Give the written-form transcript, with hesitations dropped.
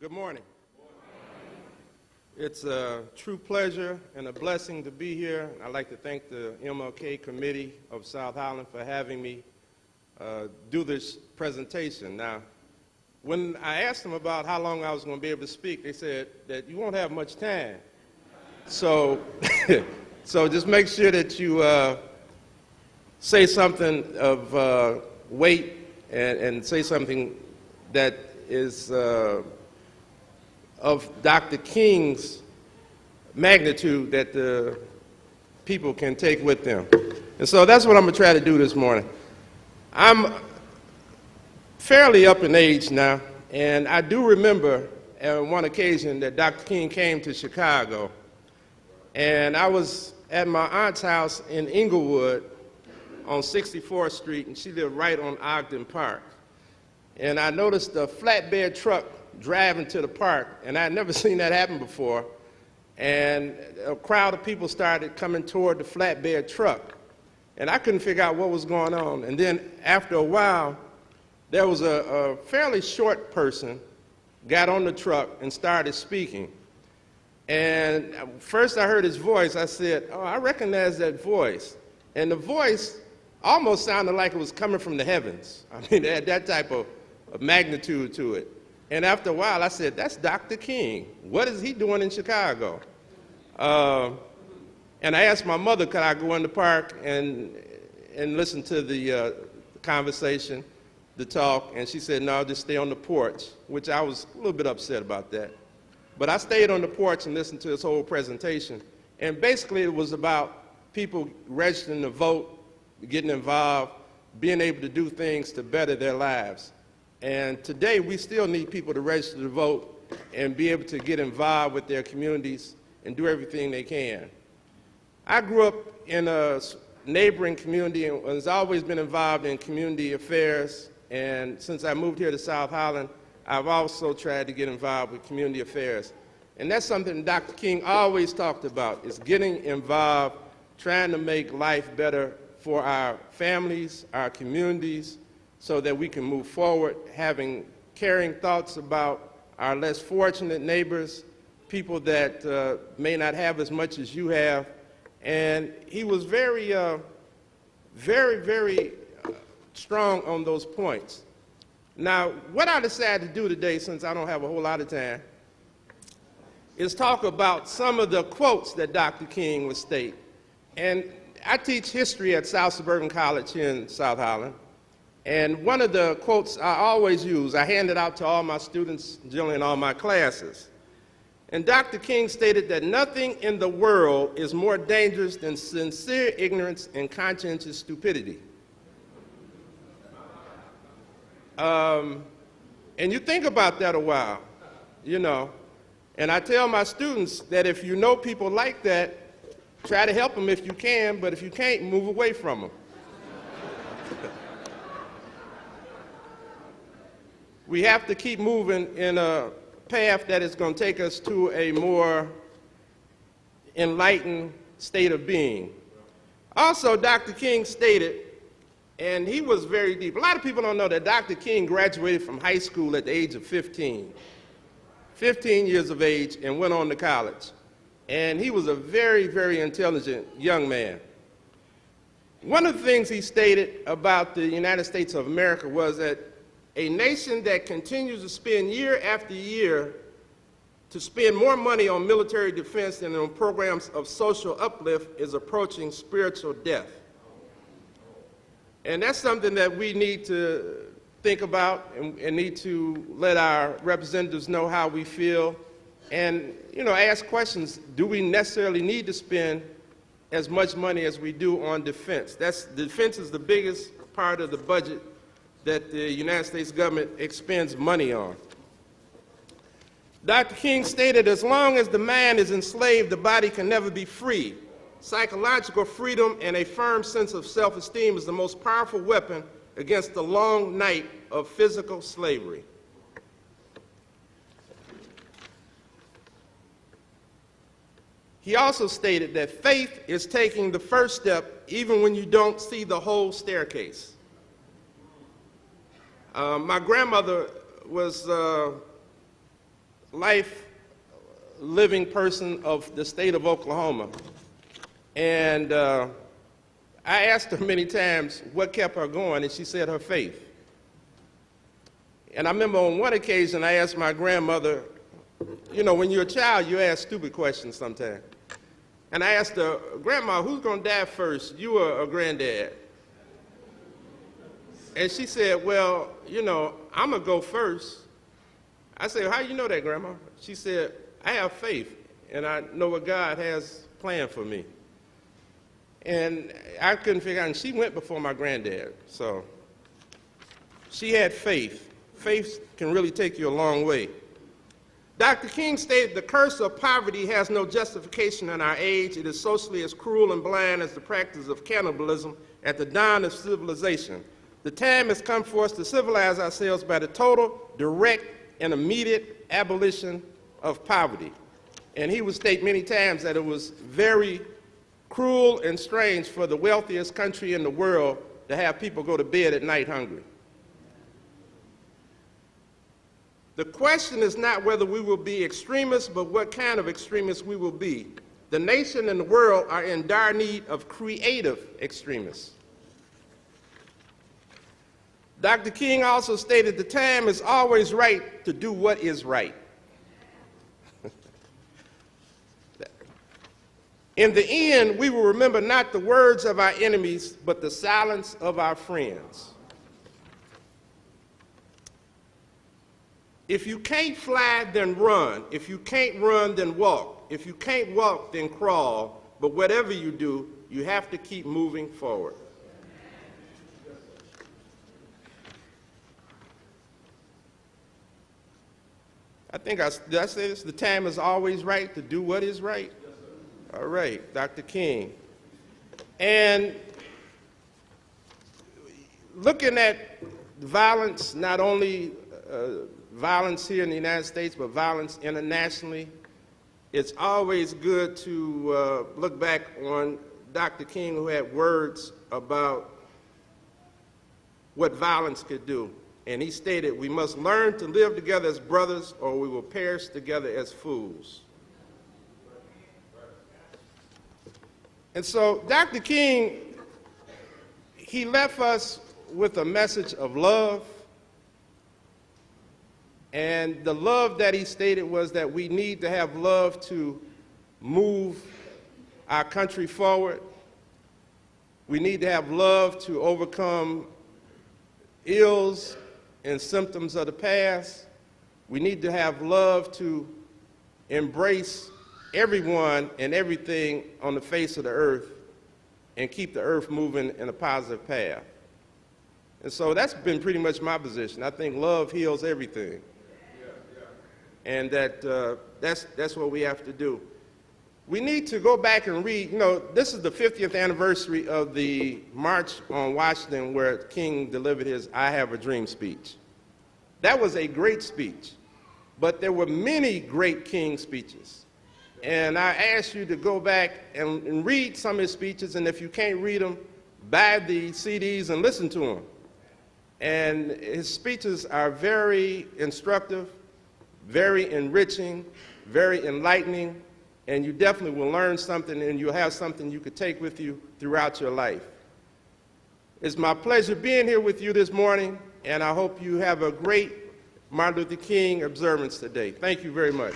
Good morning. It's a true pleasure and a blessing to be here. I'd like to thank the MLK Committee of South Holland for having me do this presentation. Now, when I asked them about how long I was going to be able to speak, they said that you won't have much time. So, so just make sure that you say something of weight and say something that is of Dr. King's magnitude that the people can take with them. And so that's what I'm going to try to do this morning. I'm fairly up in age now, and I do remember on one occasion that Dr. King came to Chicago, and I was at my aunt's house in Inglewood on 64th Street, and she lived right on Ogden Park. And I noticed a flatbed truck driving to the park, and I had never seen that happen before. And a crowd of people started coming toward the flatbed truck, and I couldn't figure out what was going on. And then after a while, there was a fairly short person got on the truck and started speaking. And first I heard his voice. I said, "Oh, I recognize that voice." And the voice almost sounded like it was coming from the heavens. I mean, it had that type of magnitude to it. And after a while, I said, "That's Dr. King. What is he doing in Chicago?" And I asked my mother, could I go in the park and listen to the conversation, the talk, and she said, "No, just stay on the porch," which I was a little bit upset about that. But I stayed on the porch and listened to his whole presentation. And basically, it was about people registering to vote, getting involved, being able to do things to better their lives. And today, we still need people to register to vote and be able to get involved with their communities and do everything they can. I grew up in a neighboring community and has always been involved in community affairs. And since I moved here to South Holland, I've also tried to get involved with community affairs. And that's something Dr. King always talked about, is getting involved, trying to make life better for our families, our communities, so that we can move forward, having caring thoughts about our less fortunate neighbors, people that may not have as much as you have. And he was very, very strong on those points. Now, what I decided to do today, since I don't have a whole lot of time, is talk about some of the quotes that Dr. King would state. And I teach history at South Suburban College here in South Holland. And one of the quotes I always use, I hand it out to all my students, generally in all my classes. And Dr. King stated that nothing in the world is more dangerous than sincere ignorance and conscientious stupidity. And you think about that a while, you know. And I tell my students that if you know people like that, try to help them if you can, but if you can't, move away from them. We have to keep moving in a path that is going to take us to a more enlightened state of being. Also, Dr. King stated, and he was very deep. A lot of people don't know that Dr. King graduated from high school at the age of 15 years of age, and went on to college. And he was a very intelligent young man. One of the things he stated about the United States of America was that a nation that continues to spend year after year to spend more money on military defense than on programs of social uplift is approaching spiritual death. And that's something that we need to think about and need to let our representatives know how we feel. And, you know, ask questions, do we necessarily need to spend as much money as we do on defense? Defense is the biggest part of the budget that the United States government expends money on. Dr. King stated, as long as the mind is enslaved, the body can never be free. Psychological freedom and a firm sense of self-esteem is the most powerful weapon against the long night of physical slavery. He also stated that faith is taking the first step even when you don't see the whole staircase. My grandmother was life living person of the state of Oklahoma. And I asked her many times what kept her going, and she said her faith. And I remember on one occasion I asked my grandmother, you know, when you're a child, you ask stupid questions sometimes. And I asked her, Grandma, who's going to die first, you or Granddad? And she said, well, you know, I'm going to go first. I said, how do you know that, Grandma? She said, I have faith, and I know what God has planned for me. And I couldn't figure out, and she went before my granddad. So she had faith. Faith can really take you a long way. Dr. King stated, the curse of poverty has no justification in our age. It is socially as cruel and blind as the practice of cannibalism at the dawn of civilization. The time has come for us to civilize ourselves by the total, direct, and immediate abolition of poverty. And he would state many times that it was very cruel and strange for the wealthiest country in the world to have people go to bed at night hungry. The question is not whether we will be extremists, but what kind of extremists we will be. The nation and the world are in dire need of creative extremists. Dr. King also stated the time is always right to do what is right. In the end, we will remember not the words of our enemies, but the silence of our friends. If you can't fly, then run. If you can't run, then walk. If you can't walk, then crawl. But whatever you do, you have to keep moving forward. Did I say this? The time is always right to do what is right. All right, Dr. King. And looking at violence, not only violence here in the United States, but violence internationally, it's always good to look back on Dr. King, who had words about what violence could do. And he stated, we must learn to live together as brothers, or we will perish together as fools. And so Dr. King, he left us with a message of love. And the love that he stated was that we need to have love to move our country forward. We need to have love to overcome ills and symptoms of the past. We need to have love to embrace everyone and everything on the face of the earth and keep the earth moving in a positive path. And so that's been pretty much my position. I think love heals everything. And that's what we have to do. We need to go back and read, you know, this is the 50th anniversary of the March on Washington where King delivered his I Have a Dream speech. That was a great speech, but there were many great King speeches. And I ask you to go back and read some of his speeches, and if you can't read them, buy the CDs and listen to them. And his speeches are very instructive, very enriching, very enlightening, and you definitely will learn something, and you'll have something you could take with you throughout your life. It's my pleasure being here with you this morning, and I hope you have a great Martin Luther King observance today. Thank you very much.